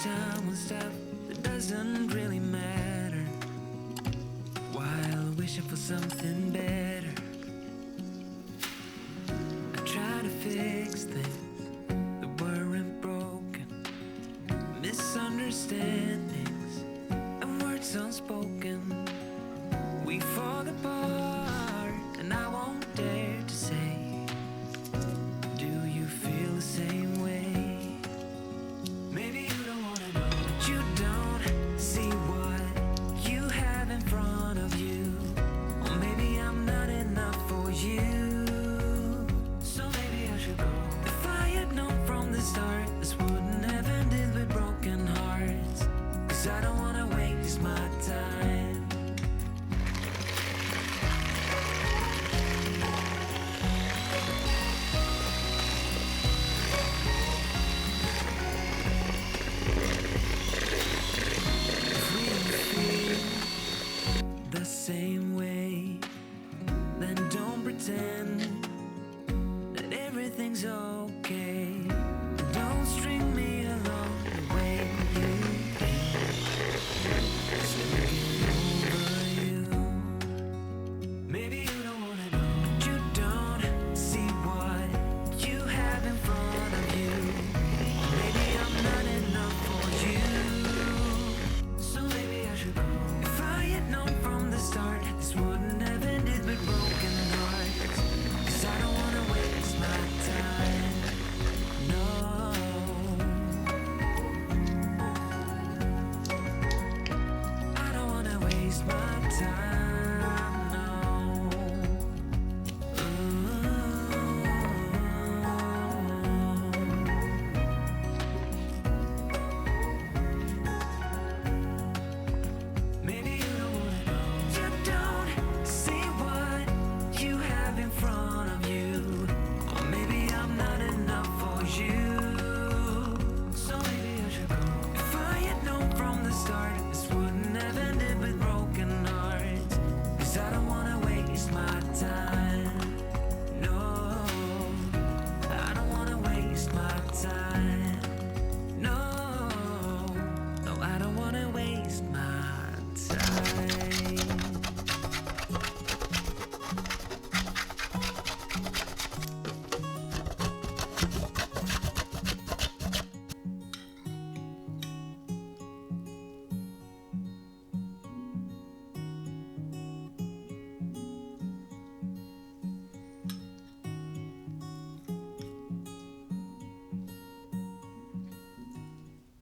time on stuff that doesn't really matter, while wishing for something better. I try to fix things that weren't broken, misunderstandings and words unspoken. We fall apart, and I won't dare to say, do you feel the same way? Maybe you don't wanna know, but you don't see what you have in front of you. Or maybe I'm not enough for you, so maybe I should go. If I had known from the start, this wouldn't have ended with broken hearts. 'Cause I don't wanna waste my time. The same way, then don't pretend that everything's okay.